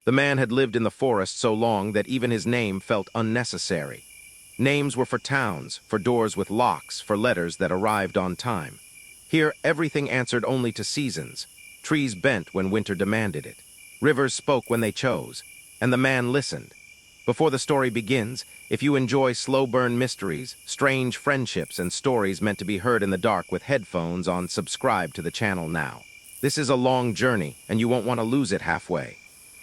The man had lived in the forest so long that even his name felt unnecessary. Names were for towns, for doors with locks, for letters that arrived on time. Here, everything answered only to seasons. Trees bent when winter demanded it. Rivers spoke when they chose, and the man listened. Before the story begins, if you enjoy slow-burn mysteries, strange friendships, and stories meant to be heard in the dark with headphones on, subscribe to the channel now. This is a long journey, and you won't want to lose it halfway.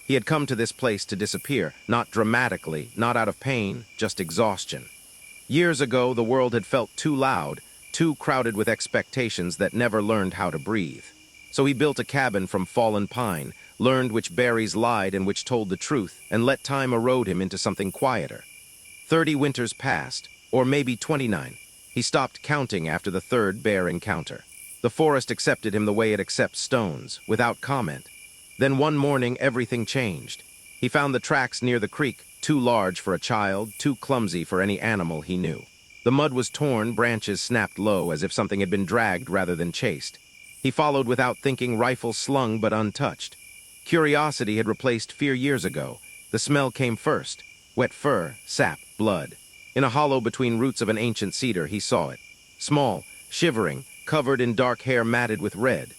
He had come to this place to disappear, not dramatically, not out of pain, just exhaustion. Years ago, the world had felt too loud, too crowded with expectations that never learned how to breathe. So he built a cabin from fallen pine, learned which berries lied and which told the truth, and let time erode him into something quieter. 30 winters passed, or maybe 29. He stopped counting after the third bear encounter. The forest accepted him the way it accepts stones, without comment. Then one morning, everything changed. He found the tracks near the creek, too large for a child, too clumsy for any animal he knew. The mud was torn, branches snapped low as if something had been dragged rather than chased. He followed without thinking, rifle slung but untouched. Curiosity had replaced fear years ago. The smell came first. Wet fur, sap, blood. In a hollow between roots of an ancient cedar, he saw it. Small, shivering, covered in dark hair matted with red.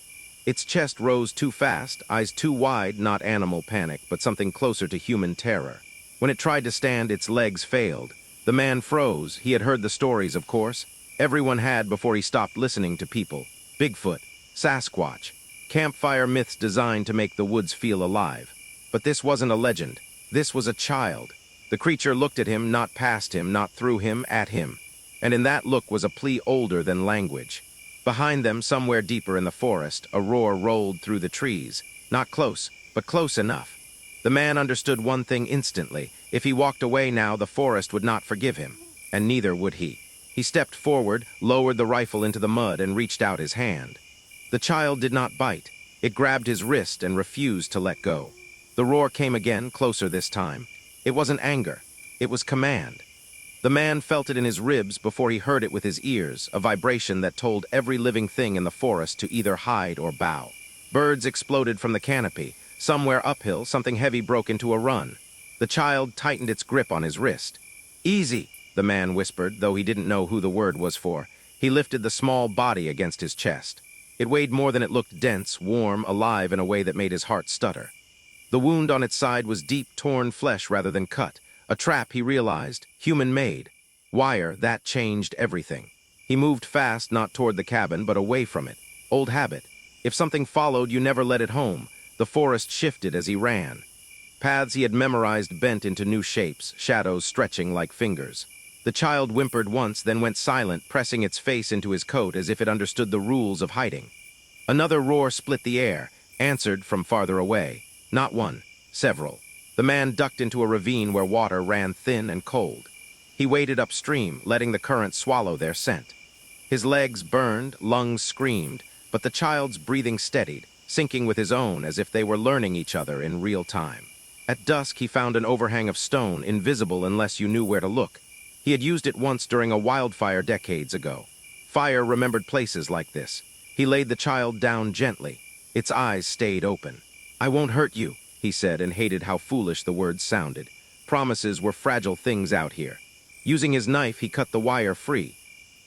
Its chest rose too fast, eyes too wide, not animal panic, but something closer to human terror. When it tried to stand, its legs failed. The man froze. He had heard the stories, of course. Everyone had before he stopped listening to people. Bigfoot, Sasquatch, campfire myths designed to make the woods feel alive. But this wasn't a legend. This was a child. The creature looked at him, not past him, not through him, at him. And in that look was a plea older than language. Behind them, somewhere deeper in the forest, a roar rolled through the trees. Not close, but close enough. The man understood one thing instantly. If he walked away now, the forest would not forgive him, and neither would he. He stepped forward, lowered the rifle into the mud, and reached out his hand. The child did not bite. It grabbed his wrist and refused to let go. The roar came again, closer this time. It wasn't anger. It was command. The man felt it in his ribs before he heard it with his ears, a vibration that told every living thing in the forest to either hide or bow. Birds exploded from the canopy. Somewhere uphill, something heavy broke into a run. The child tightened its grip on his wrist. "Easy," the man whispered, though he didn't know who the word was for. He lifted the small body against his chest. It weighed more than it looked, dense, warm, alive in a way that made his heart stutter. The wound on its side was deep, torn flesh rather than cut. A trap, he realized, human-made. Wire, that changed everything. He moved fast, not toward the cabin, but away from it. Old habit. If something followed, you never let it home. The forest shifted as he ran. Paths he had memorized bent into new shapes, shadows stretching like fingers. The child whimpered once, then went silent, pressing its face into his coat as if it understood the rules of hiding. Another roar split the air, answered from farther away. Not one, several. The man ducked into a ravine where water ran thin and cold. He waded upstream, letting the current swallow their scent. His legs burned, lungs screamed, but the child's breathing steadied, syncing with his own as if they were learning each other in real time. At dusk, he found an overhang of stone, invisible unless you knew where to look. He had used it once during a wildfire decades ago. Fire remembered places like this. He laid the child down gently. Its eyes stayed open. "I won't hurt you," he said, and hated how foolish the words sounded. Promises were fragile things out here. Using his knife, he cut the wire free.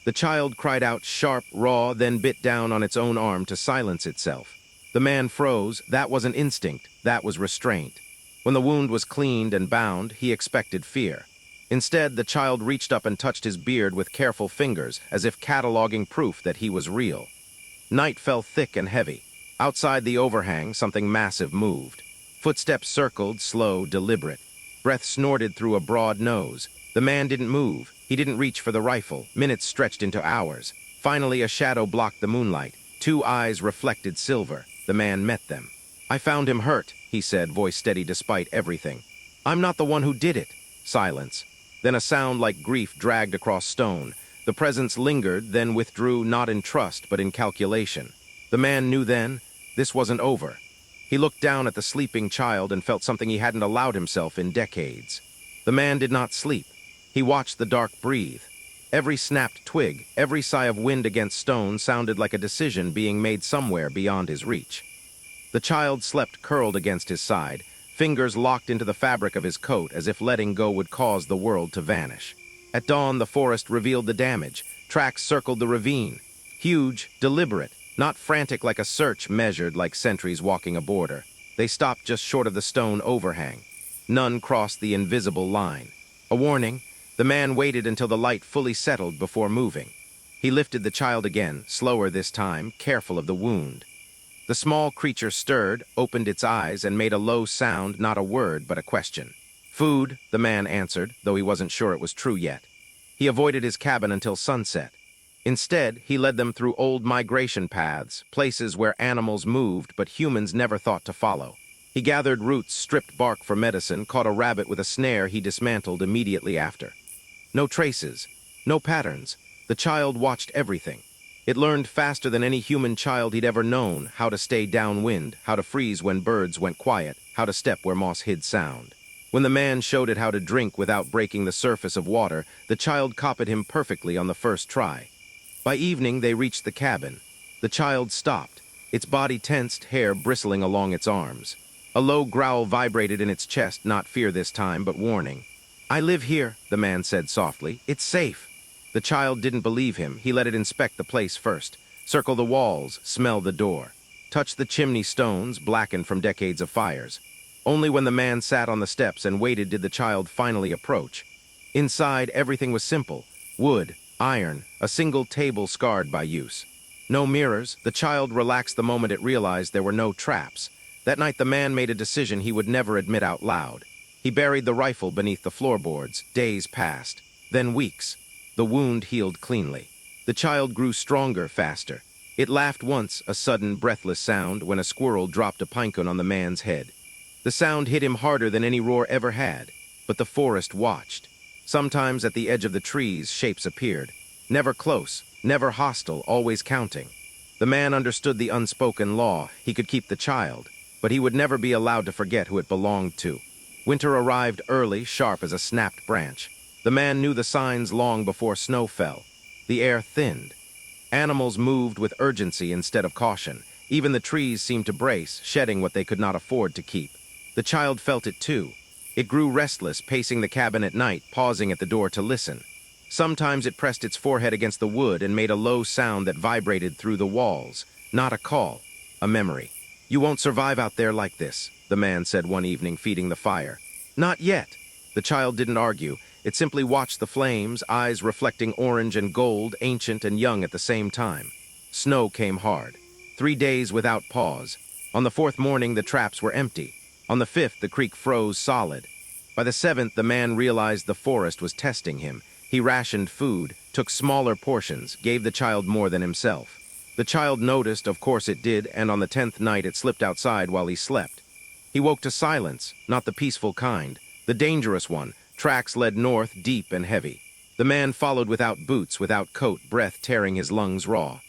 The child cried out sharp, raw, then bit down on its own arm to silence itself. The man froze. That wasn't instinct. That was restraint. When the wound was cleaned and bound, he expected fear. Instead, the child reached up and touched his beard with careful fingers, as if cataloging proof that he was real. Night fell thick and heavy. Outside the overhang, something massive moved. Footsteps circled, slow, deliberate. Breath snorted through a broad nose. The man didn't move. He didn't reach for the rifle. Minutes stretched into hours. Finally, a shadow blocked the moonlight. Two eyes reflected silver. The man met them. "I found him hurt," he said, voice steady despite everything. "I'm not the one who did it." Silence. Then a sound like grief dragged across stone. The presence lingered, then withdrew, not in trust, but in calculation. The man knew then, this wasn't over. He looked down at the sleeping child and felt something he hadn't allowed himself in decades. The man did not sleep. He watched the dark breathe. Every snapped twig, every sigh of wind against stone sounded like a decision being made somewhere beyond his reach. The child slept curled against his side, fingers locked into the fabric of his coat as if letting go would cause the world to vanish. At dawn, the forest revealed the damage. Tracks circled the ravine. Huge, deliberate, not frantic like a search measured like sentries walking a border. They stopped just short of the stone overhang. None crossed the invisible line. A warning, the man waited until the light fully settled before moving. He lifted the child again, slower this time, careful of the wound. The small creature stirred, opened its eyes, and made a low sound, not a word, but a question. "Food," the man answered, though he wasn't sure it was true yet. He avoided his cabin until sunset. Instead, he led them through old migration paths, places where animals moved but humans never thought to follow. He gathered roots, stripped bark for medicine, caught a rabbit with a snare he dismantled immediately after. No traces, no patterns. The child watched everything. It learned faster than any human child he'd ever known how to stay downwind, how to freeze when birds went quiet, how to step where moss hid sound. When the man showed it how to drink without breaking the surface of water, the child copied him perfectly on the first try. By evening, they reached the cabin. The child stopped, its body tensed, hair bristling along its arms. A low growl vibrated in its chest, not fear this time, but warning. "I live here," the man said softly. "It's safe." The child didn't believe him. He let it inspect the place first, circle the walls, smell the door, touch the chimney stones, blackened from decades of fires. Only when the man sat on the steps and waited did the child finally approach. Inside, everything was simple. Wood, iron, a single table scarred by use. No mirrors. The child relaxed the moment it realized there were no traps. That night the man made a decision he would never admit out loud. He buried the rifle beneath the floorboards. Days passed, then weeks. The wound healed cleanly. The child grew stronger faster. It laughed once, a sudden, breathless sound, when a squirrel dropped a pinecone on the man's head. The sound hit him harder than any roar ever had, but the forest watched. Sometimes at the edge of the trees, shapes appeared. Never close, never hostile, always counting. The man understood the unspoken law. He could keep the child, but he would never be allowed to forget who it belonged to. Winter arrived early, sharp as a snapped branch. The man knew the signs long before snow fell. The air thinned. Animals moved with urgency instead of caution. Even the trees seemed to brace, shedding what they could not afford to keep. The child felt it too. It grew restless, pacing the cabin at night, pausing at the door to listen. Sometimes it pressed its forehead against the wood and made a low sound that vibrated through the walls. Not a call, a memory. "You won't survive out there like this," the man said one evening, feeding the fire. "Not yet." The child didn't argue. It simply watched the flames, eyes reflecting orange and gold, ancient and young at the same time. Snow came hard. 3 days without pause. On the 4th morning, the traps were empty. On the 5th, the creek froze solid. By the 7th, the man realized the forest was testing him. He rationed food, took smaller portions, gave the child more than himself. The child noticed, of course it did, and on the 10th night it slipped outside while he slept. He woke to silence, not the peaceful kind, the dangerous one. Tracks led north, deep and heavy. The man followed without boots, without coat, breath tearing his lungs raw.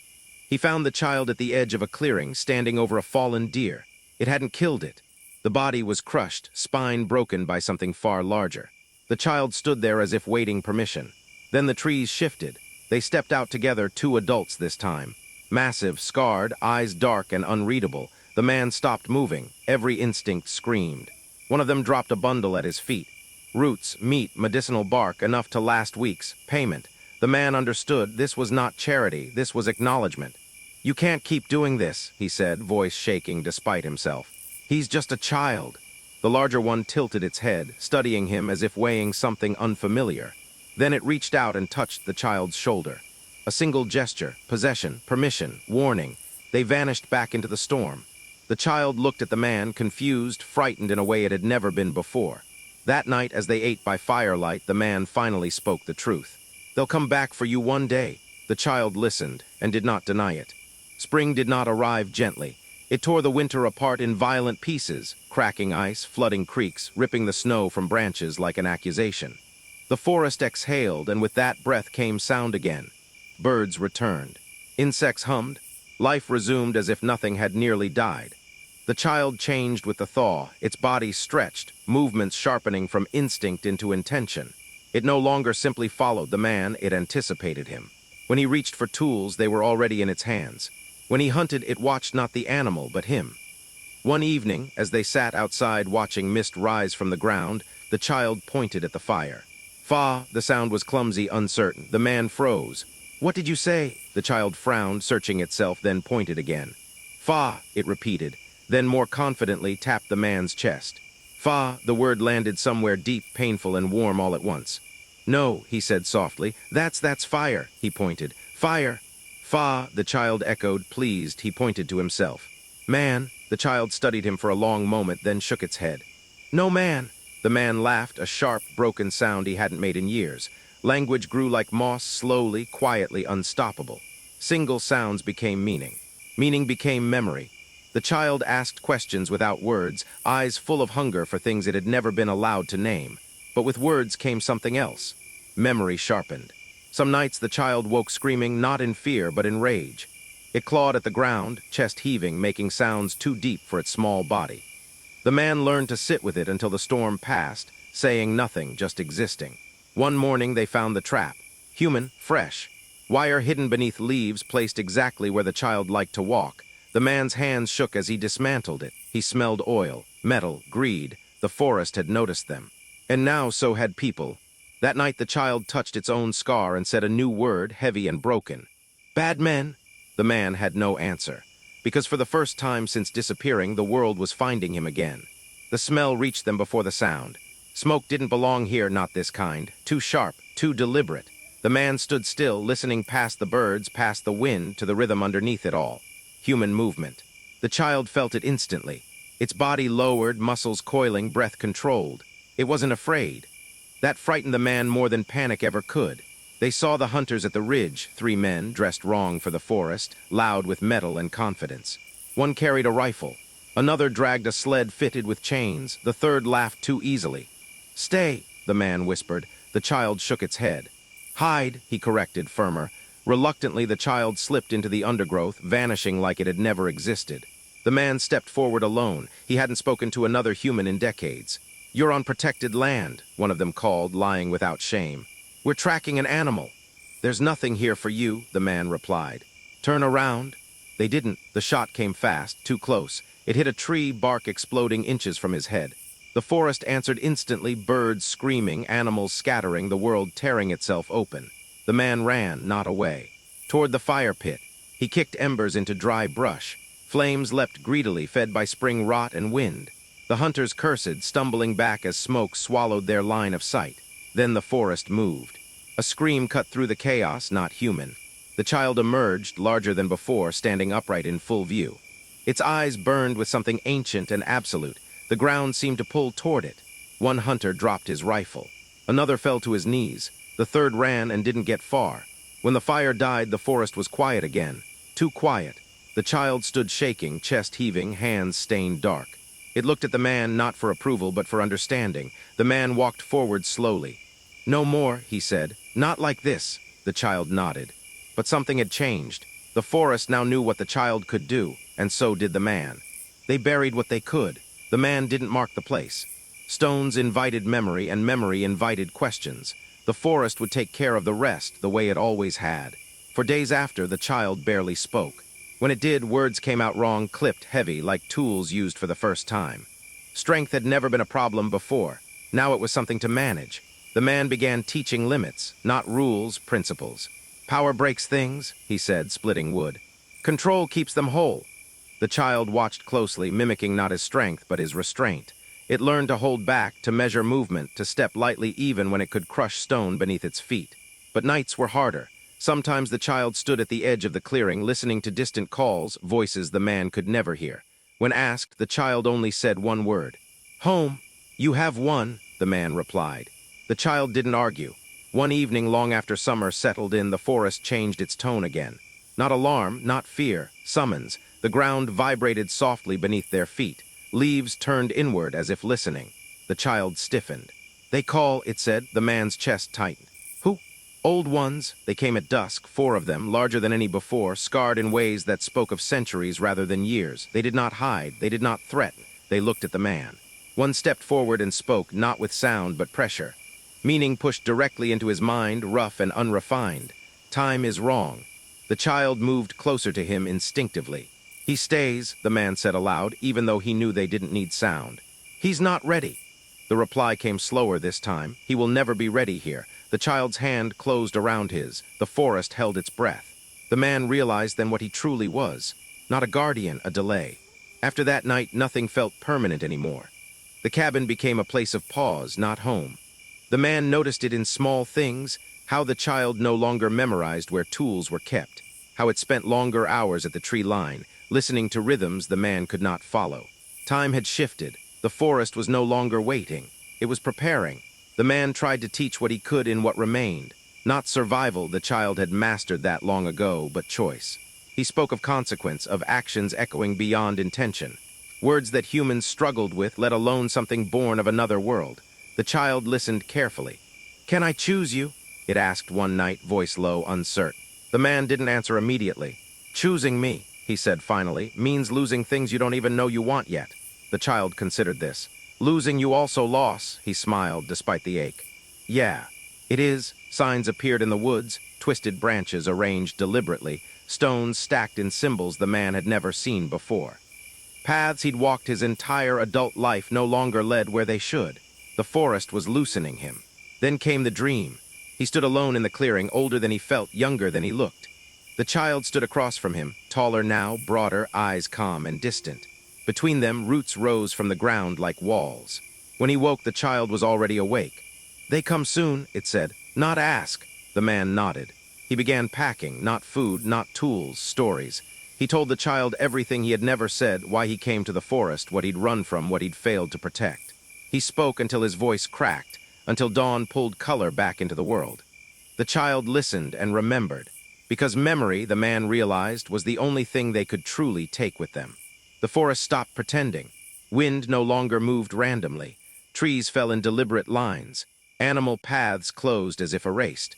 He found the child at the edge of a clearing, standing over a fallen deer. It hadn't killed it. The body was crushed, spine broken by something far larger. The child stood there as if waiting permission. Then the trees shifted. They stepped out together, 2 adults this time. Massive, scarred, eyes dark and unreadable. The man stopped moving. Every instinct screamed. One of them dropped a bundle at his feet. Roots, meat, medicinal bark, enough to last weeks. Payment. The man understood. This was not charity. This was acknowledgement. "You can't keep doing this," he said, voice shaking despite himself. "He's just a child." The larger one tilted its head, studying him as if weighing something unfamiliar. Then it reached out and touched the child's shoulder. A single gesture, possession, permission, warning. They vanished back into the storm. The child looked at the man, confused, frightened in a way it had never been before. That night, as they ate by firelight, the man finally spoke the truth. "They'll come back for you one day." The child listened and did not deny it. Spring did not arrive gently. It tore the winter apart in violent pieces, cracking ice, flooding creeks, ripping the snow from branches like an accusation. The forest exhaled, and with that breath came sound again. Birds returned. Insects hummed. Life resumed as if nothing had nearly died. The child changed with the thaw, its body stretched, movements sharpening from instinct into intention. It no longer simply followed the man, it anticipated him. When he reached for tools, they were already in its hands. When he hunted, it watched not the animal, but him. One evening, as they sat outside watching mist rise from the ground, the child pointed at the fire. Fa, the sound was clumsy, uncertain. The man froze. What did you say? The child frowned, searching itself, then pointed again. Fa, it repeated, then more confidently tapped the man's chest. Fa, the word landed somewhere deep, painful, and warm all at once. No, he said softly. That's fire, he pointed. Fire. Fa, the child echoed, pleased. He pointed to himself. Man, the child studied him for a long moment, then shook its head. No man. The man laughed, a sharp, broken sound he hadn't made in years. Language grew like moss, slowly, quietly, unstoppable. Single sounds became meaning. Meaning became memory. The child asked questions without words, eyes full of hunger for things it had never been allowed to name. But with words came something else. Memory sharpened. Some nights the child woke screaming, not in fear, but in rage. It clawed at the ground, chest heaving, making sounds too deep for its small body. The man learned to sit with it until the storm passed, saying nothing, just existing. One morning they found the trap. Human, fresh. Wire hidden beneath leaves placed exactly where the child liked to walk. The man's hands shook as he dismantled it. He smelled oil, metal, greed. The forest had noticed them. And now so had people. That night the child touched its own scar and said a new word, heavy and broken. Bad men? The man had no answer. Because for the first time since disappearing, the world was finding him again. The smell reached them before the sound. Smoke didn't belong here, not this kind. Too sharp, too deliberate. The man stood still, listening past the birds, past the wind, to the rhythm underneath it all. Human movement. The child felt it instantly. Its body lowered, muscles coiling, breath controlled. It wasn't afraid. That frightened the man more than panic ever could. They saw the hunters at the ridge, 3 men, dressed wrong for the forest, loud with metal and confidence. One carried a rifle. Another dragged a sled fitted with chains. The third laughed too easily. Stay, the man whispered. The child shook its head. Hide, he corrected, firmer. Reluctantly, the child slipped into the undergrowth, vanishing like it had never existed. The man stepped forward alone. He hadn't spoken to another human in decades. You're on protected land, one of them called, lying without shame. We're tracking an animal. There's nothing here for you, the man replied. Turn around. They didn't. The shot came fast, too close. It hit a tree, bark exploding inches from his head. The forest answered instantly, birds screaming, animals scattering, the world tearing itself open. The man ran, not away. Toward the fire pit. He kicked embers into dry brush. Flames leapt greedily, fed by spring rot and wind. The hunters cursed, stumbling back as smoke swallowed their line of sight. Then the forest moved. A scream cut through the chaos, not human. The child emerged, larger than before, standing upright in full view. Its eyes burned with something ancient and absolute. The ground seemed to pull toward it. One hunter dropped his rifle. Another fell to his knees. The third ran and didn't get far. When the fire died, the forest was quiet again. Too quiet. The child stood shaking, chest heaving, hands stained dark. It looked at the man not for approval but for understanding. The man walked forward slowly. No more, he said. Not like this. The child nodded. But something had changed. The forest now knew what the child could do, and so did the man. They buried what they could. The man didn't mark the place. Stones invited memory, and memory invited questions. The forest would take care of the rest, the way it always had. For days after, the child barely spoke. When it did, words came out wrong, clipped, heavy, like tools used for the first time. Strength had never been a problem before. Now it was something to manage. The man began teaching limits, not rules, principles. Power breaks things, he said, splitting wood. Control keeps them whole. The child watched closely, mimicking not his strength, but his restraint. It learned to hold back, to measure movement, to step lightly even when it could crush stone beneath its feet. But nights were harder. Sometimes the child stood at the edge of the clearing, listening to distant calls, voices the man could never hear. When asked, the child only said one word. Home. You have won, the man replied. The child didn't argue. One evening, long after summer settled in, the forest changed its tone again. Not alarm, not fear, summons. The ground vibrated softly beneath their feet. Leaves turned inward as if listening. The child stiffened. They call, it said. The man's chest tightened. Who? Old ones. They came at dusk, 4 of them, larger than any before, scarred in ways that spoke of centuries rather than years. They did not hide. They did not threaten. They looked at the man. One stepped forward and spoke, not with sound but pressure. Meaning pushed directly into his mind, rough and unrefined. Time is wrong. The child moved closer to him instinctively. "He stays," the man said aloud, even though he knew they didn't need sound. "He's not ready." The reply came slower this time. "He will never be ready here." The child's hand closed around his. The forest held its breath. The man realized then what he truly was. Not a guardian, a delay. After that night, nothing felt permanent anymore. The cabin became a place of pause, not home. The man noticed it in small things, how the child no longer memorized where tools were kept, how it spent longer hours at the tree line, listening to rhythms the man could not follow. Time had shifted. The forest was no longer waiting. It was preparing. The man tried to teach what he could in what remained. Not survival, the child had mastered that long ago, but choice. He spoke of consequence, of actions echoing beyond intention. Words that humans struggled with, let alone something born of another world. The child listened carefully. "Can I choose you?" it asked one night, voice low, uncertain. The man didn't answer immediately. "Choosing me," he said finally, "means losing things you don't even know you want yet." The child considered this. "Losing you also loss," he smiled despite the ache. "Yeah, it is." Signs appeared in the woods, twisted branches arranged deliberately, stones stacked in symbols the man had never seen before. Paths he'd walked his entire adult life no longer led where they should. The forest was loosening him. Then came the dream. He stood alone in the clearing, older than he felt, younger than he looked. The child stood across from him, taller now, broader, eyes calm and distant. Between them, roots rose from the ground like walls. When he woke, the child was already awake. "They come soon," it said. "Not ask." The man nodded. He began packing, not food, not tools, stories. He told the child everything he had never said, why he came to the forest, what he'd run from, what he'd failed to protect. He spoke until his voice cracked, until dawn pulled color back into the world. The child listened and remembered, because memory, the man realized, was the only thing they could truly take with them. The forest stopped pretending. Wind no longer moved randomly. Trees fell in deliberate lines. Animal paths closed as if erased.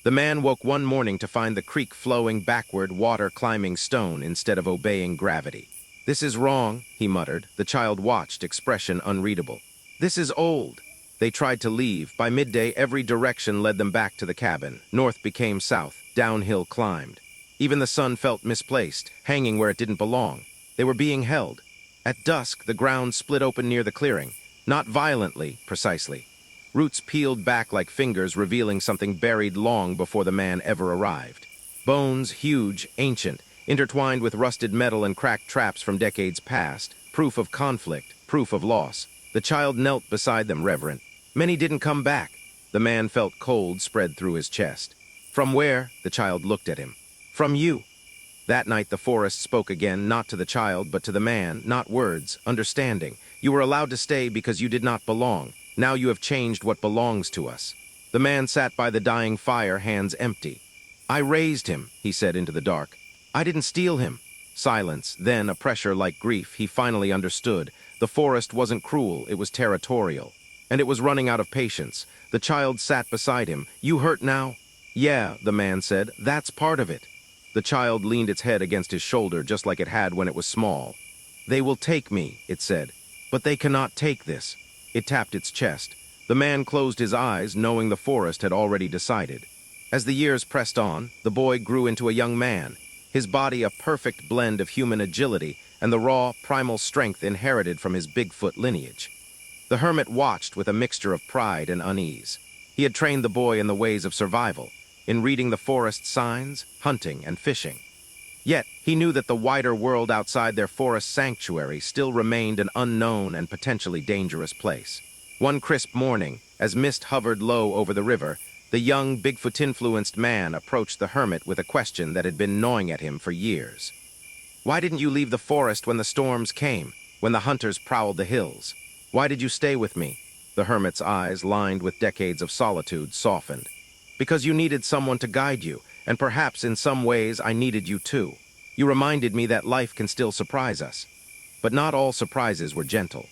The man woke one morning to find the creek flowing backward, water climbing stone instead of obeying gravity. "This is wrong," he muttered. The child watched, expression unreadable. "This is old." They tried to leave. By midday, every direction led them back to the cabin. North became south, downhill climbed. Even the sun felt misplaced, hanging where it didn't belong. They were being held. At dusk, the ground split open near the clearing. Not violently, precisely. Roots peeled back like fingers, revealing something buried long before the man ever arrived. Bones, huge, ancient, intertwined with rusted metal and cracked traps from decades past, proof of conflict, proof of loss. The child knelt beside them, reverent. Many didn't come back. The man felt cold spread through his chest. "From where?" The child looked at him. "From you." That night the forest spoke again, not to the child, but to the man, not words, understanding. "You were allowed to stay because you did not belong. Now you have changed what belongs to us." The man sat by the dying fire, hands empty. "I raised him," he said into the dark. "I didn't steal him." Silence, then a pressure like grief. He finally understood. The forest wasn't cruel, it was territorial. And it was running out of patience. The child sat beside him. "You hurt now?" "Yeah," the man said. "That's part of it." The child leaned its head against his shoulder, just like it had when it was small. "They will take me," it said. "But they cannot take this." It tapped its chest. The man closed his eyes, knowing the forest had already decided. As the years pressed on, the boy grew into a young man, his body a perfect blend of human agility and the raw, primal strength inherited from his Bigfoot lineage. The hermit watched with a mixture of pride and unease. He had trained the boy in the ways of survival, in reading the forest signs, hunting, and fishing. Yet, he knew that the wider world outside their forest sanctuary still remained an unknown and potentially dangerous place. One crisp morning, as mist hovered low over the river, the young, Bigfoot-influenced man approached the hermit with a question that had been gnawing at him for years. "Why didn't you leave the forest when the storms came, when the hunters prowled the hills? Why did you stay with me?" The hermit's eyes, lined with decades of solitude, softened. "Because you needed someone to guide you, and perhaps in some ways I needed you too. You reminded me that life can still surprise us." But not all surprises were gentle.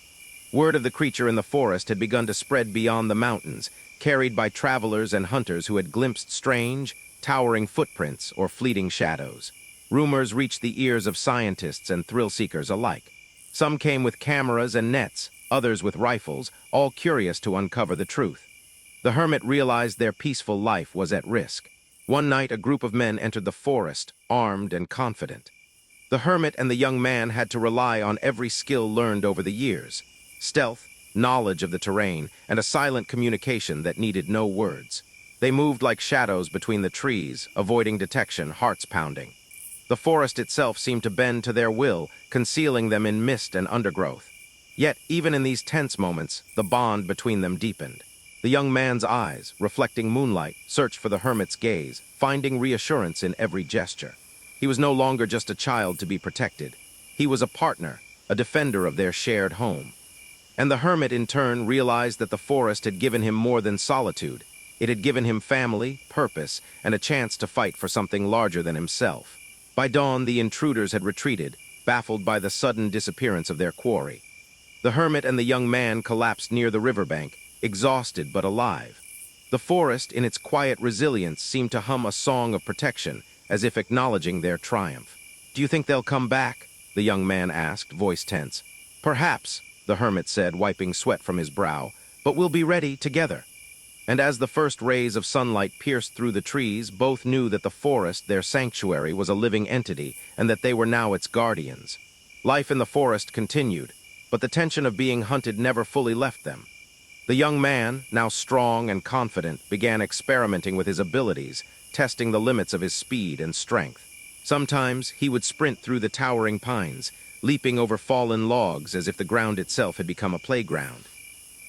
Word of the creature in the forest had begun to spread beyond the mountains, carried by travelers and hunters who had glimpsed strange, towering footprints or fleeting shadows. Rumors reached the ears of scientists and thrill-seekers alike. Some came with cameras and nets, others with rifles, all curious to uncover the truth. The hermit realized their peaceful life was at risk. One night, a group of men entered the forest, armed and confident. The hermit and the young man had to rely on every skill learned over the years: stealth, knowledge of the terrain, and a silent communication that needed no words. They moved like shadows between the trees, avoiding detection, hearts pounding. The forest itself seemed to bend to their will, concealing them in mist and undergrowth. Yet, even in these tense moments, the bond between them deepened. The young man's eyes, reflecting moonlight, searched for the hermit's gaze, finding reassurance in every gesture. He was no longer just a child to be protected. He was a partner, a defender of their shared home. And the hermit, in turn, realized that the forest had given him more than solitude. It had given him family, purpose, and a chance to fight for something larger than himself. By dawn, the intruders had retreated, baffled by the sudden disappearance of their quarry. The hermit and the young man collapsed near the riverbank, exhausted but alive. The forest, in its quiet resilience, seemed to hum a song of protection, as if acknowledging their triumph. "Do you think they'll come back?" the young man asked, voice tense. "Perhaps," the hermit said, wiping sweat from his brow, "but we'll be ready together." And as the first rays of sunlight pierced through the trees, both knew that the forest, their sanctuary, was a living entity, and that they were now its guardians. Life in the forest continued, but the tension of being hunted never fully left them. The young man, now strong and confident, began experimenting with his abilities, testing the limits of his speed and strength. Sometimes he would sprint through the towering pines, leaping over fallen logs as if the ground itself had become a playground.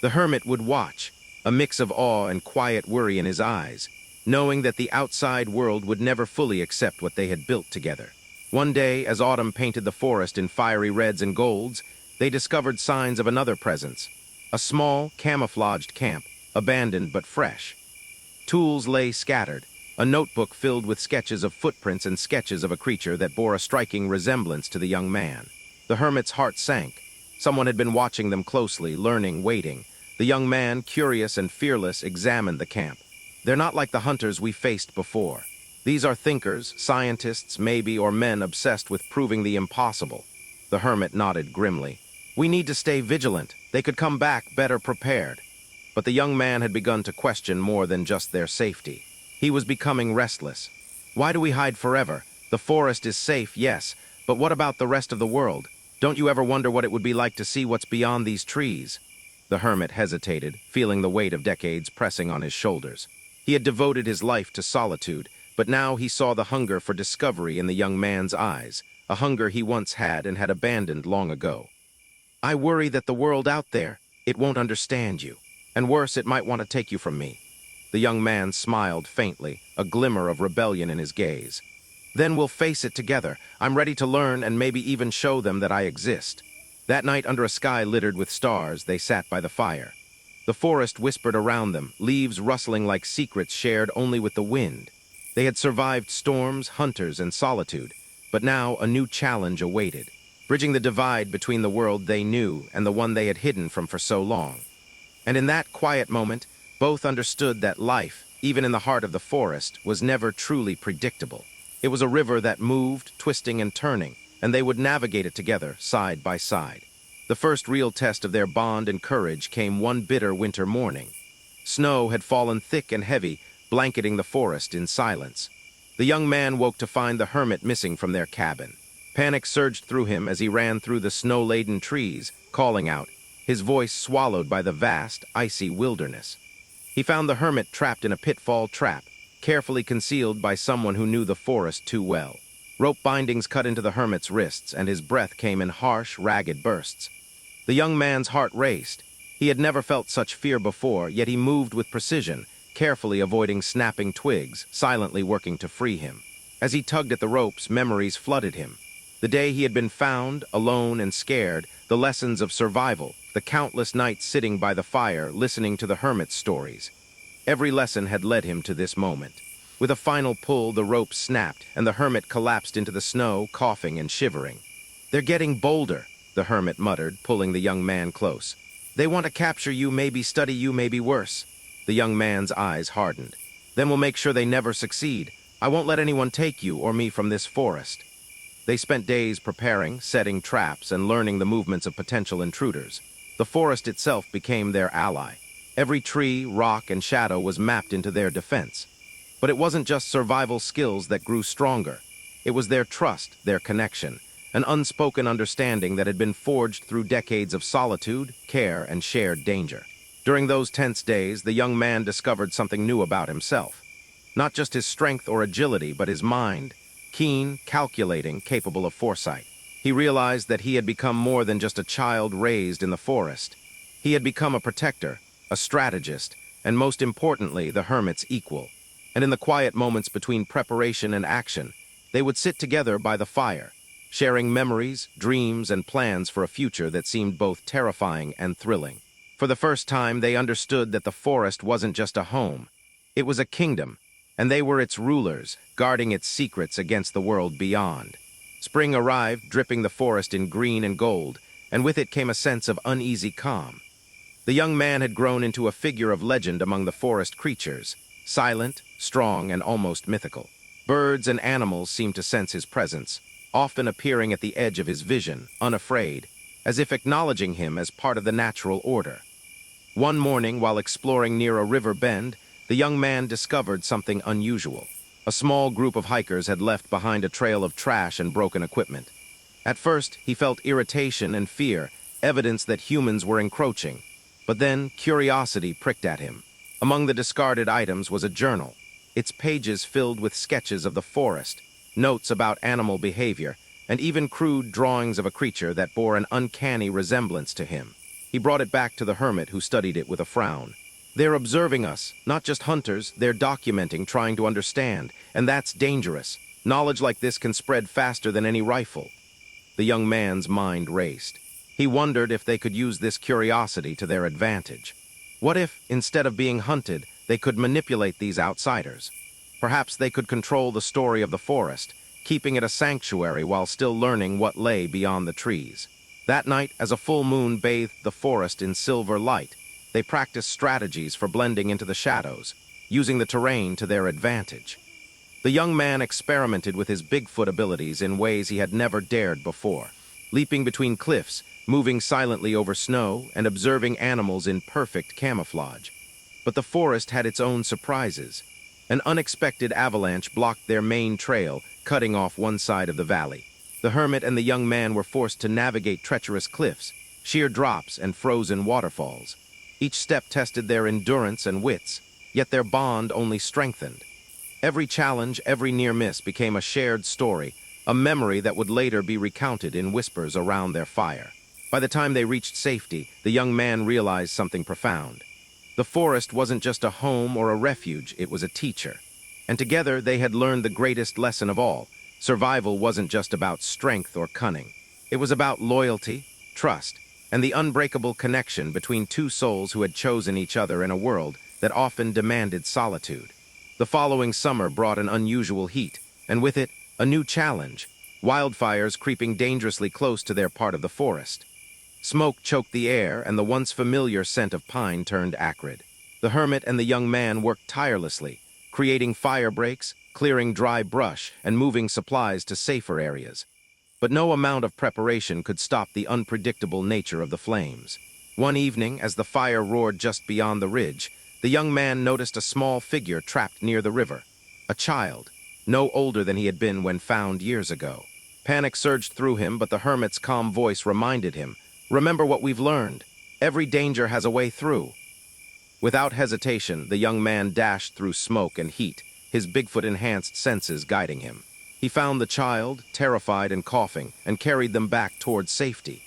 The hermit would watch, a mix of awe and quiet worry in his eyes, knowing that the outside world would never fully accept what they had built together. One day, as autumn painted the forest in fiery reds and golds, they discovered signs of another presence: a small, camouflaged camp, abandoned but fresh. Tools lay scattered, a notebook filled with sketches of footprints and sketches of a creature that bore a striking resemblance to the young man. The hermit's heart sank. Someone had been watching them closely, learning, waiting. The young man, curious and fearless, examined the camp. "They're not like the hunters we faced before. These are thinkers, scientists, maybe, or men obsessed with proving the impossible." The hermit nodded grimly. "We need to stay vigilant. They could come back better prepared." But the young man had begun to question more than just their safety. He was becoming restless. "Why do we hide forever? The forest is safe, yes, but what about the rest of the world? Don't you ever wonder what it would be like to see what's beyond these trees?" The hermit hesitated, feeling the weight of decades pressing on his shoulders. He had devoted his life to solitude, but now he saw the hunger for discovery in the young man's eyes, a hunger he once had and had abandoned long ago. "I worry that the world out there, it won't understand you. And worse, it might want to take you from me." The young man smiled faintly, a glimmer of rebellion in his gaze. "Then we'll face it together. I'm ready to learn and maybe even show them that I exist." That night, under a sky littered with stars, they sat by the fire. The forest whispered around them, leaves rustling like secrets shared only with the wind. They had survived storms, hunters, and solitude, but now a new challenge awaited, bridging the divide between the world they knew and the one they had hidden from for so long. And in that quiet moment, both understood that life, even in the heart of the forest, was never truly predictable. It was a river that moved, twisting and turning, and they would navigate it together, side by side. The first real test of their bond and courage came one bitter winter morning. Snow had fallen thick and heavy, blanketing the forest in silence. The young man woke to find the hermit missing from their cabin. Panic surged through him as he ran through the snow-laden trees, calling out, his voice swallowed by the vast, icy wilderness. He found the hermit trapped in a pitfall trap, carefully concealed by someone who knew the forest too well. Rope bindings cut into the hermit's wrists, and his breath came in harsh, ragged bursts. The young man's heart raced. He had never felt such fear before, yet he moved with precision, carefully avoiding snapping twigs, silently working to free him. As he tugged at the ropes, memories flooded him. The day he had been found, alone and scared, the lessons of survival, the countless nights sitting by the fire, listening to the hermit's stories. Every lesson had led him to this moment. With a final pull, the rope snapped, and the hermit collapsed into the snow, coughing and shivering. "They're getting bolder," the hermit muttered, pulling the young man close. "They want to capture you, maybe study you, maybe worse." The young man's eyes hardened. "Then we'll make sure they never succeed. I won't let anyone take you or me from this forest." They spent days preparing, setting traps, and learning the movements of potential intruders. The forest itself became their ally. Every tree, rock, and shadow was mapped into their defense. But it wasn't just survival skills that grew stronger. It was their trust, their connection, an unspoken understanding that had been forged through decades of solitude, care, and shared danger. During those tense days, the young man discovered something new about himself. Not just his strength or agility, but his mind, keen, calculating, capable of foresight. He realized that he had become more than just a child raised in the forest. He had become a protector, a strategist, and most importantly, the hermit's equal. And in the quiet moments between preparation and action, they would sit together by the fire, sharing memories, dreams, and plans for a future that seemed both terrifying and thrilling. For the first time, they understood that the forest wasn't just a home. It was a kingdom, and they were its rulers, guarding its secrets against the world beyond. Spring arrived, dripping the forest in green and gold, and with it came a sense of uneasy calm. The young man had grown into a figure of legend among the forest creatures, silent, strong, and almost mythical. Birds and animals seemed to sense his presence, often appearing at the edge of his vision, unafraid, as if acknowledging him as part of the natural order. One morning, while exploring near a river bend, the young man discovered something unusual. A small group of hikers had left behind a trail of trash and broken equipment. At first, he felt irritation and fear, evidence that humans were encroaching. But then, curiosity pricked at him. Among the discarded items was a journal, its pages filled with sketches of the forest, notes about animal behavior, and even crude drawings of a creature that bore an uncanny resemblance to him. He brought it back to the hermit, who studied it with a frown. "They're observing us, not just hunters, they're documenting, trying to understand, and that's dangerous. Knowledge like this can spread faster than any rifle." The young man's mind raced. He wondered if they could use this curiosity to their advantage. What if, instead of being hunted, they could manipulate these outsiders? Perhaps they could control the story of the forest, keeping it a sanctuary while still learning what lay beyond the trees. That night, as a full moon bathed the forest in silver light, they practiced strategies for blending into the shadows, using the terrain to their advantage. The young man experimented with his Bigfoot abilities in ways he had never dared before, leaping between cliffs, moving silently over snow, and observing animals in perfect camouflage. But the forest had its own surprises. An unexpected avalanche blocked their main trail, cutting off one side of the valley. The hermit and the young man were forced to navigate treacherous cliffs, sheer drops, and frozen waterfalls. Each step tested their endurance and wits, yet their bond only strengthened. Every challenge, every near miss became a shared story, a memory that would later be recounted in whispers around their fire. By the time they reached safety, the young man realized something profound. The forest wasn't just a home or a refuge, it was a teacher. And together they had learned the greatest lesson of all. Survival wasn't just about strength or cunning. It was about loyalty, trust, and the unbreakable connection between two souls who had chosen each other in a world that often demanded solitude. The following summer brought an unusual heat, and with it, a new challenge: wildfires creeping dangerously close to their part of the forest. Smoke choked the air, and the once familiar scent of pine turned acrid. The hermit and the young man worked tirelessly, creating fire breaks, clearing dry brush, and moving supplies to safer areas. But no amount of preparation could stop the unpredictable nature of the flames. One evening, as the fire roared just beyond the ridge, the young man noticed a small figure trapped near the river. A child, no older than he had been when found years ago. Panic surged through him, but the hermit's calm voice reminded him, "Remember what we've learned. Every danger has a way through." Without hesitation, the young man dashed through smoke and heat, his Bigfoot-enhanced senses guiding him. He found the child, terrified and coughing, and carried them back towards safety.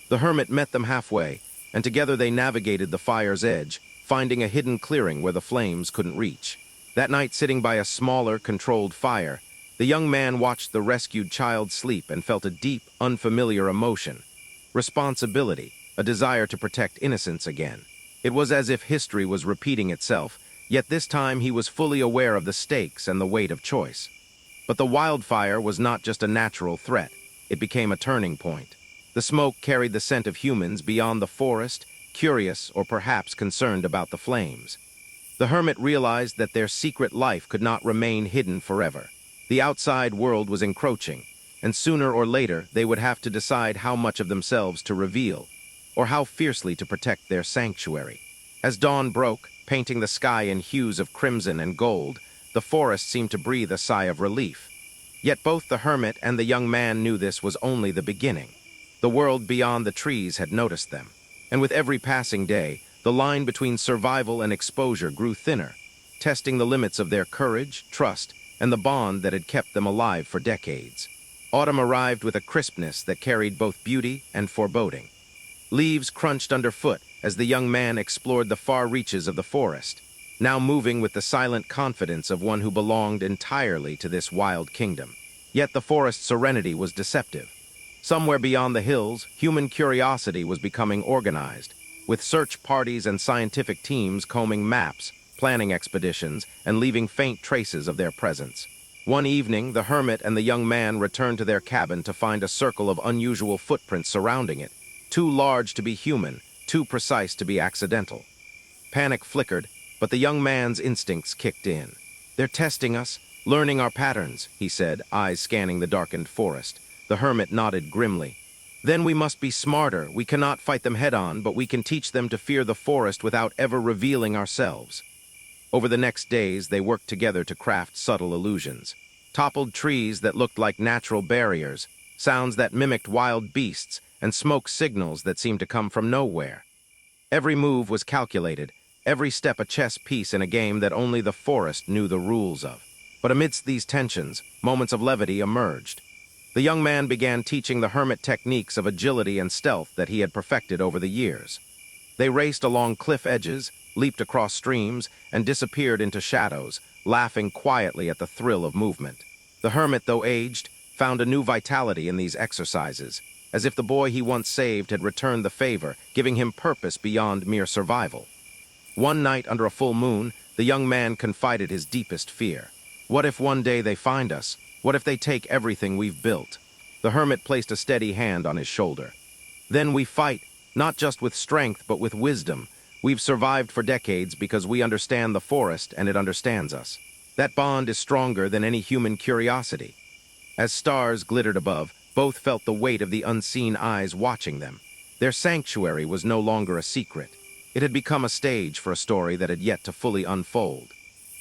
The hermit met them halfway, and together they navigated the fire's edge, finding a hidden clearing where the flames couldn't reach. That night, sitting by a smaller, controlled fire, the young man watched the rescued child sleep and felt a deep, unfamiliar emotion. Responsibility, a desire to protect innocence again. It was as if history was repeating itself, yet this time he was fully aware of the stakes and the weight of choice. But the wildfire was not just a natural threat, it became a turning point. The smoke carried the scent of humans beyond the forest, curious or perhaps concerned about the flames. The hermit realized that their secret life could not remain hidden forever. The outside world was encroaching, and sooner or later they would have to decide how much of themselves to reveal, or how fiercely to protect their sanctuary. As dawn broke, painting the sky in hues of crimson and gold, the forest seemed to breathe a sigh of relief. Yet both the hermit and the young man knew this was only the beginning. The world beyond the trees had noticed them, and with every passing day, the line between survival and exposure grew thinner, testing the limits of their courage, trust, and the bond that had kept them alive for decades. Autumn arrived with a crispness that carried both beauty and foreboding. Leaves crunched underfoot as the young man explored the far reaches of the forest, now moving with the silent confidence of one who belonged entirely to this wild kingdom. Yet the forest's serenity was deceptive. Somewhere beyond the hills, human curiosity was becoming organized, with search parties and scientific teams combing maps, planning expeditions, and leaving faint traces of their presence. One evening, the hermit and the young man returned to their cabin to find a circle of unusual footprints surrounding it, too large to be human, too precise to be accidental. Panic flickered, but the young man's instincts kicked in. "They're testing us, learning our patterns," he said, eyes scanning the darkened forest. The hermit nodded grimly. "Then we must be smarter. We cannot fight them head-on, but we can teach them to fear the forest without ever revealing ourselves." Over the next days, they worked together to craft subtle illusions. Toppled trees that looked like natural barriers, sounds that mimicked wild beasts, and smoke signals that seemed to come from nowhere. Every move was calculated, every step a chess piece in a game that only the forest knew the rules of. But amidst these tensions, moments of levity emerged. The young man began teaching the hermit techniques of agility and stealth that he had perfected over the years. They raced along cliff edges, leaped across streams, and disappeared into shadows, laughing quietly at the thrill of movement. The hermit, though aged, found a new vitality in these exercises, as if the boy he once saved had returned the favor, giving him purpose beyond mere survival. One night under a full moon, the young man confided his deepest fear. "What if one day they find us? What if they take everything we've built?" The hermit placed a steady hand on his shoulder. "Then we fight, not just with strength, but with wisdom. We've survived for decades because we understand the forest and it understands us. That bond is stronger than any human curiosity." As stars glittered above, both felt the weight of the unseen eyes watching them. Their sanctuary was no longer a secret. It had become a stage for a story that had yet to fully unfold.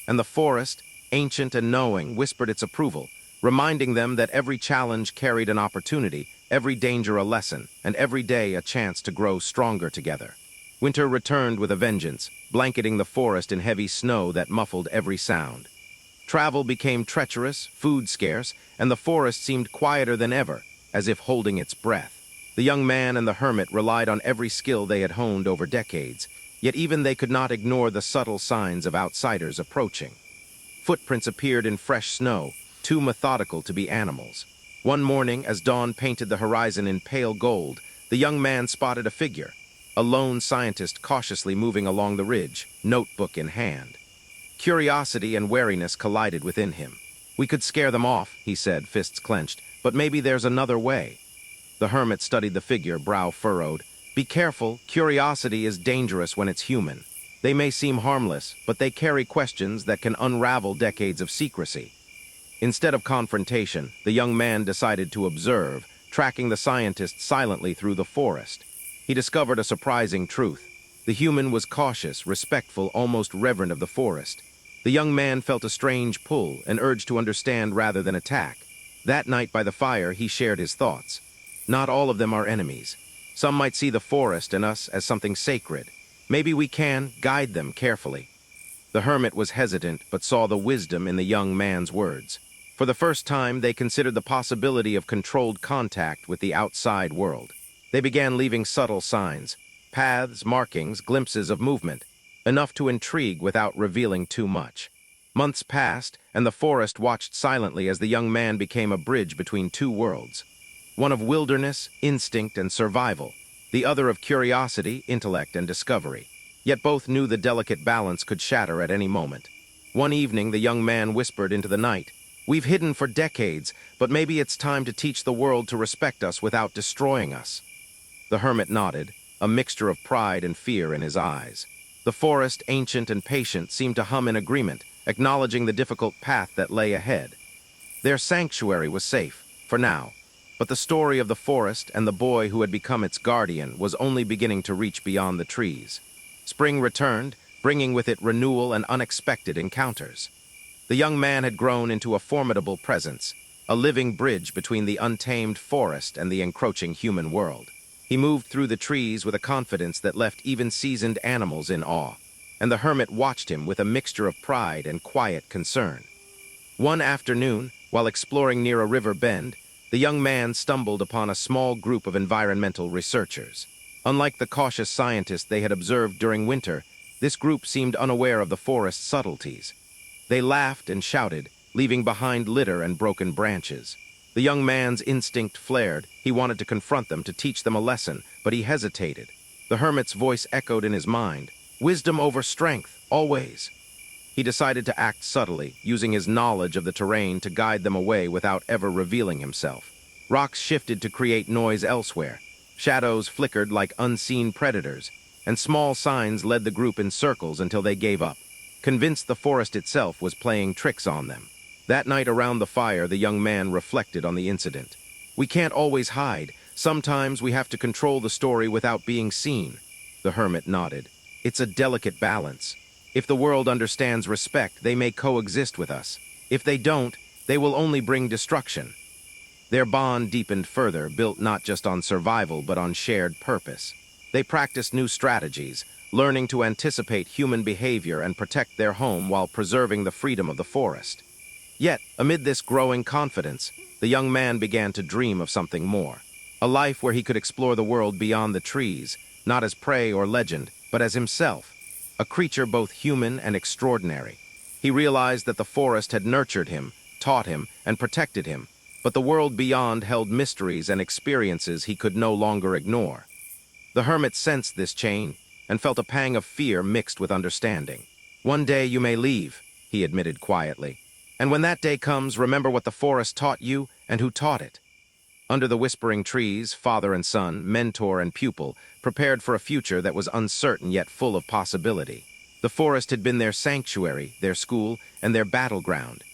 And the forest, ancient and knowing, whispered its approval, reminding them that every challenge carried an opportunity, every danger a lesson, and every day a chance to grow stronger together. Winter returned with a vengeance, blanketing the forest in heavy snow that muffled every sound. Travel became treacherous, food scarce, and the forest seemed quieter than ever, as if holding its breath. The young man and the hermit relied on every skill they had honed over decades, yet even they could not ignore the subtle signs of outsiders approaching. Footprints appeared in fresh snow, too methodical to be animals. One morning, as dawn painted the horizon in pale gold, the young man spotted a figure, a lone scientist cautiously moving along the ridge, notebook in hand. Curiosity and wariness collided within him. "We could scare them off," he said, fists clenched, "but maybe there's another way." The hermit studied the figure, brow furrowed. "Be careful, curiosity is dangerous when it's human. They may seem harmless, but they carry questions that can unravel decades of secrecy." Instead of confrontation, the young man decided to observe, tracking the scientist silently through the forest. He discovered a surprising truth. The human was cautious, respectful, almost reverent of the forest. The young man felt a strange pull, an urge to understand rather than attack. That night by the fire, he shared his thoughts. "Not all of them are enemies. Some might see the forest and us as something sacred. Maybe we can guide them carefully." The hermit was hesitant, but saw the wisdom in the young man's words. For the first time, they considered the possibility of controlled contact with the outside world. They began leaving subtle signs, paths, markings, glimpses of movement, enough to intrigue without revealing too much. Months passed, and the forest watched silently as the young man became a bridge between two worlds. One of wilderness, instinct, and survival, the other of curiosity, intellect, and discovery. Yet both knew the delicate balance could shatter at any moment. One evening, the young man whispered into the night, "We've hidden for decades, but maybe it's time to teach the world to respect us without destroying us." The hermit nodded, a mixture of pride and fear in his eyes. The forest, ancient and patient, seemed to hum in agreement, acknowledging the difficult path that lay ahead. Their sanctuary was safe, for now, but the story of the forest and the boy who had become its guardian was only beginning to reach beyond the trees. Spring returned, bringing with it renewal and unexpected encounters. The young man had grown into a formidable presence, a living bridge between the untamed forest and the encroaching human world. He moved through the trees with a confidence that left even seasoned animals in awe, and the hermit watched him with a mixture of pride and quiet concern. One afternoon, while exploring near a river bend, the young man stumbled upon a small group of environmental researchers. Unlike the cautious scientists they had observed during winter, this group seemed unaware of the forest's subtleties. They laughed and shouted, leaving behind litter and broken branches. The young man's instinct flared. He wanted to confront them, to teach them a lesson, but he hesitated. The hermit's voice echoed in his mind. Wisdom over strength, always. He decided to act subtly, using his knowledge of the terrain to guide them away without ever revealing himself. Rocks shifted to create noise elsewhere. Shadows flickered like unseen predators, and small signs led the group in circles until they gave up, convinced the forest itself was playing tricks on them. That night around the fire, the young man reflected on the incident. We can't always hide. Sometimes we have to control the story without being seen. The hermit nodded. It's a delicate balance. If the world understands respect, they may coexist with us. If they don't, they will only bring destruction. Their bond deepened further, built not just on survival but on shared purpose. They practiced new strategies, learning to anticipate human behavior and protect their home while preserving the freedom of the forest. Yet, amid this growing confidence, the young man began to dream of something more. A life where he could explore the world beyond the trees, not as prey or legend, but as himself, a creature both human and extraordinary. He realized that the forest had nurtured him, taught him, and protected him, but the world beyond held mysteries and experiences he could no longer ignore. The hermit sensed this change and felt a pang of fear mixed with understanding. One day you may leave, he admitted quietly. And when that day comes, remember what the forest taught you and who taught it. Under the whispering trees, father and son, mentor and pupil, prepared for a future that was uncertain yet full of possibility. The forest had been their sanctuary, their school, and their battleground.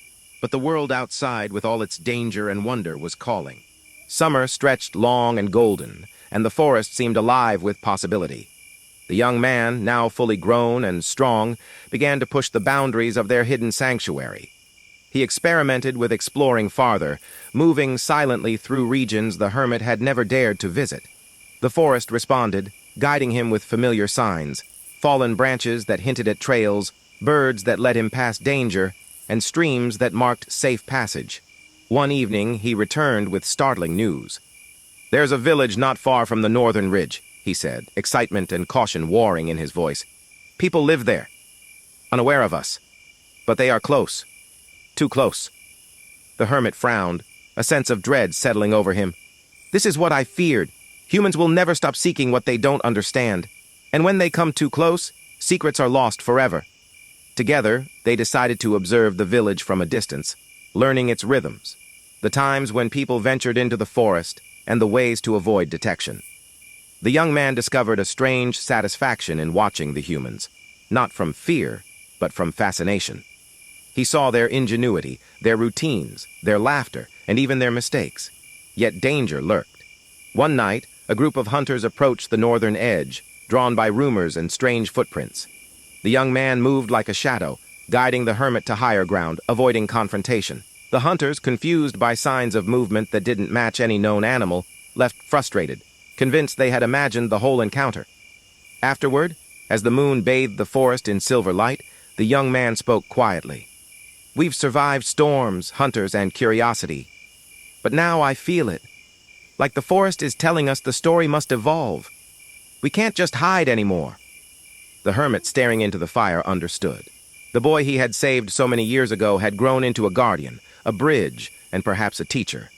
But the world outside, with all its danger and wonder, was calling. Summer stretched long and golden, and the forest seemed alive with possibility. The young man, now fully grown and strong, began to push the boundaries of their hidden sanctuary. He experimented with exploring farther, moving silently through regions the hermit had never dared to visit. The forest responded, guiding him with familiar signs, fallen branches that hinted at trails, birds that led him past danger, and streams that marked safe passage. One evening, he returned with startling news. "There's a village not far from the northern ridge," he said, excitement and caution warring in his voice. "People live there, unaware of us, but they are close. Too close." The hermit frowned, a sense of dread settling over him. "This is what I feared. Humans will never stop seeking what they don't understand. And when they come too close, secrets are lost forever." Together, they decided to observe the village from a distance, learning its rhythms, the times when people ventured into the forest, and the ways to avoid detection. The young man discovered a strange satisfaction in watching the humans, not from fear, but from fascination. He saw their ingenuity, their routines, their laughter, and even their mistakes. Yet danger lurked. One night, a group of hunters approached the northern edge, drawn by rumors and strange footprints. The young man moved like a shadow, guiding the hermit to higher ground, avoiding confrontation. The hunters, confused by signs of movement that didn't match any known animal, left frustrated, convinced they had imagined the whole encounter. Afterward, as the moon bathed the forest in silver light, the young man spoke quietly. "We've survived storms, hunters, and curiosity. But now I feel it. Like the forest is telling us the story must evolve. We can't just hide anymore." The hermit, staring into the fire, understood. The boy he had saved so many years ago had grown into a guardian, a bridge, and perhaps a teacher.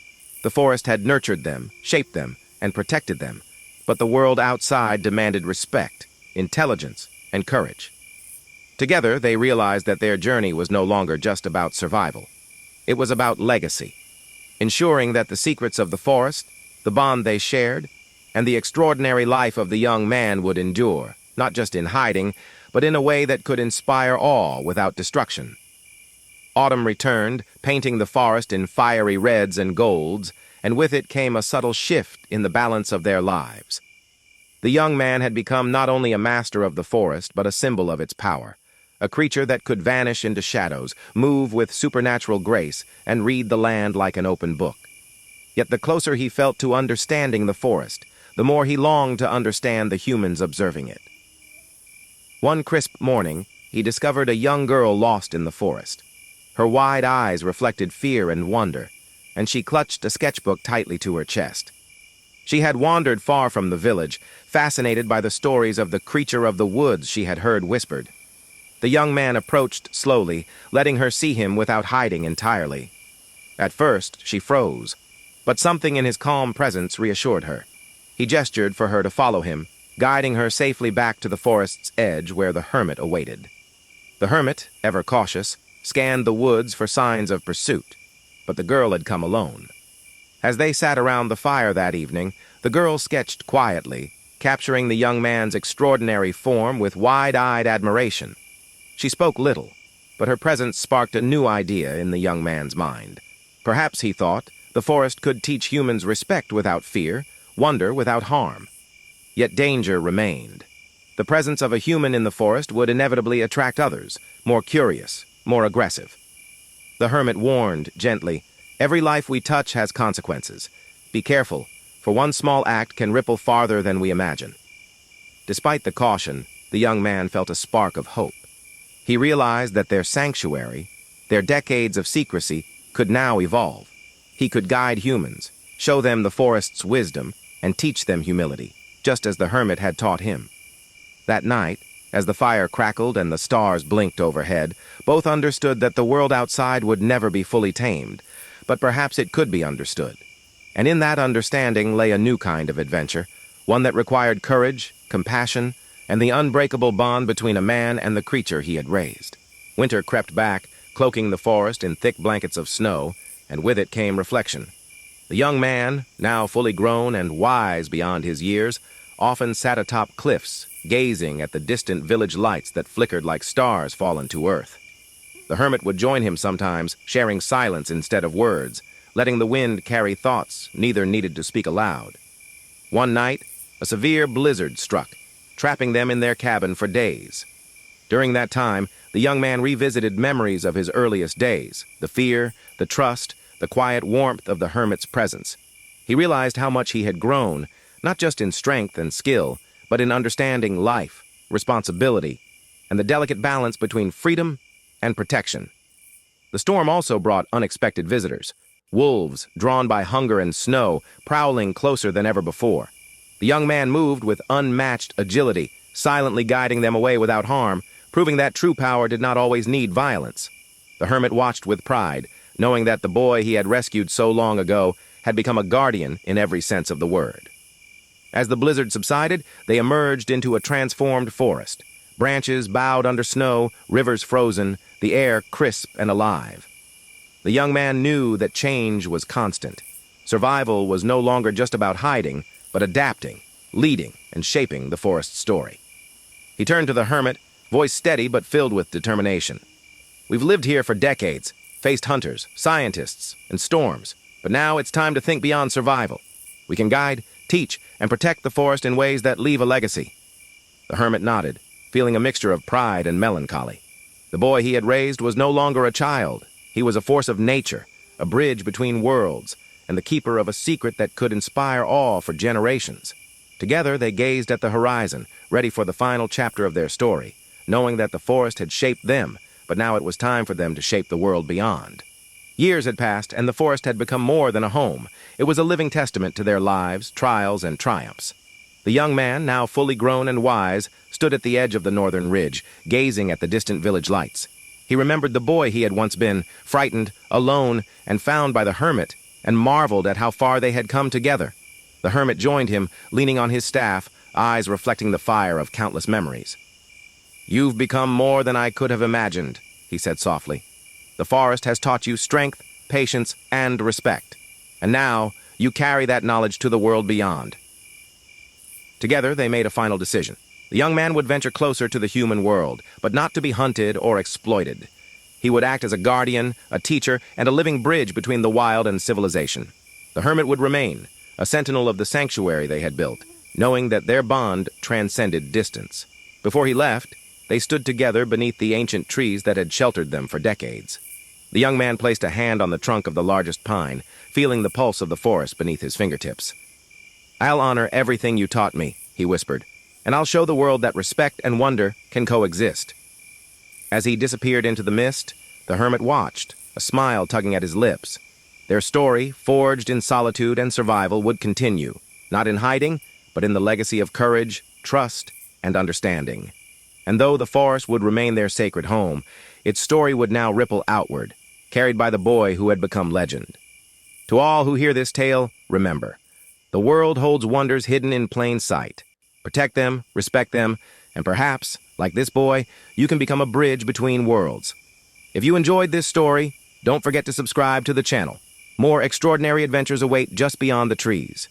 The forest had nurtured them, shaped them, and protected them, but the world outside demanded respect, intelligence, and courage. Together, they realized that their journey was no longer just about survival. It was about legacy, ensuring that the secrets of the forest, the bond they shared, and the extraordinary life of the young man would endure, not just in hiding, but in a way that could inspire awe without destruction. Autumn returned, painting the forest in fiery reds and golds, and with it came a subtle shift in the balance of their lives. The young man had become not only a master of the forest, but a symbol of its power, a creature that could vanish into shadows, move with supernatural grace, and read the land like an open book. Yet the closer he felt to understanding the forest, the more he longed to understand the humans observing it. One crisp morning, he discovered a young girl lost in the forest. Her wide eyes reflected fear and wonder, and she clutched a sketchbook tightly to her chest. She had wandered far from the village, fascinated by the stories of the creature of the woods she had heard whispered. The young man approached slowly, letting her see him without hiding entirely. At first, she froze, but something in his calm presence reassured her. He gestured for her to follow him, guiding her safely back to the forest's edge where the hermit awaited. The hermit, ever cautious, scanned the woods for signs of pursuit, but the girl had come alone. As they sat around the fire that evening, the girl sketched quietly, capturing the young man's extraordinary form with wide-eyed admiration. She spoke little, but her presence sparked a new idea in the young man's mind. Perhaps, he thought, the forest could teach humans respect without fear, wonder without harm. Yet danger remained. The presence of a human in the forest would inevitably attract others, more curious, more aggressive. The hermit warned gently, "Every life we touch has consequences. Be careful, for one small act can ripple farther than we imagine." Despite the caution, the young man felt a spark of hope. He realized that their sanctuary, their decades of secrecy, could now evolve. He could guide humans, show them the forest's wisdom, and teach them humility, just as the hermit had taught him. That night, as the fire crackled and the stars blinked overhead, both understood that the world outside would never be fully tamed, but perhaps it could be understood. And in that understanding lay a new kind of adventure, one that required courage, compassion, and the unbreakable bond between a man and the creature he had raised. Winter crept back, cloaking the forest in thick blankets of snow, and with it came reflection. The young man, now fully grown and wise beyond his years, often sat atop cliffs, gazing at the distant village lights that flickered like stars fallen to earth. The hermit would join him sometimes, sharing silence instead of words, letting the wind carry thoughts neither needed to speak aloud. One night, a severe blizzard struck, trapping them in their cabin for days. During that time, the young man revisited memories of his earliest days, the fear, the trust, the quiet warmth of the hermit's presence. He realized how much he had grown, not just in strength and skill, but in understanding life, responsibility, and the delicate balance between freedom and protection. The storm also brought unexpected visitors. Wolves, drawn by hunger and snow, prowling closer than ever before. The young man moved with unmatched agility, silently guiding them away without harm, proving that true power did not always need violence. The hermit watched with pride, knowing that the boy he had rescued so long ago had become a guardian in every sense of the word. As the blizzard subsided, they emerged into a transformed forest. Branches bowed under snow, rivers frozen, the air crisp and alive. The young man knew that change was constant. Survival was no longer just about hiding, but adapting, leading, and shaping the forest's story. He turned to the hermit, voice steady but filled with determination. "We've lived here for decades, faced hunters, scientists, and storms, but now it's time to think beyond survival. We can guide, teach, and protect the forest in ways that leave a legacy." The hermit nodded, feeling a mixture of pride and melancholy. The boy he had raised was no longer a child. He was a force of nature, a bridge between worlds, and the keeper of a secret that could inspire awe for generations. Together they gazed at the horizon, ready for the final chapter of their story, knowing that the forest had shaped them, but now it was time for them to shape the world beyond. Years had passed, and the forest had become more than a home. It was a living testament to their lives, trials, and triumphs. The young man, now fully grown and wise, stood at the edge of the northern ridge, gazing at the distant village lights. He remembered the boy he had once been, frightened, alone, and found by the hermit, and marveled at how far they had come together. The hermit joined him, leaning on his staff, eyes reflecting the fire of countless memories. "You've become more than I could have imagined," he said softly. "The forest has taught you strength, patience, and respect. And now, you carry that knowledge to the world beyond." Together, they made a final decision. The young man would venture closer to the human world, but not to be hunted or exploited. He would act as a guardian, a teacher, and a living bridge between the wild and civilization. The hermit would remain, a sentinel of the sanctuary they had built, knowing that their bond transcended distance. Before he left, They stood together beneath the ancient trees that had sheltered them for decades. The young man placed a hand on the trunk of the largest pine, feeling the pulse of the forest beneath his fingertips. "I'll honor everything you taught me," he whispered, "and I'll show the world that respect and wonder can coexist." As he disappeared into the mist, the hermit watched, a smile tugging at his lips. Their story, forged in solitude and survival, would continue, not in hiding, but in the legacy of courage, trust, and understanding. And though the forest would remain their sacred home, its story would now ripple outward, carried by the boy who had become legend. To all who hear this tale, remember, the world holds wonders hidden in plain sight. Protect them, respect them, and perhaps, like this boy, you can become a bridge between worlds. If you enjoyed this story, don't forget to subscribe to the channel. More extraordinary adventures await just beyond the trees.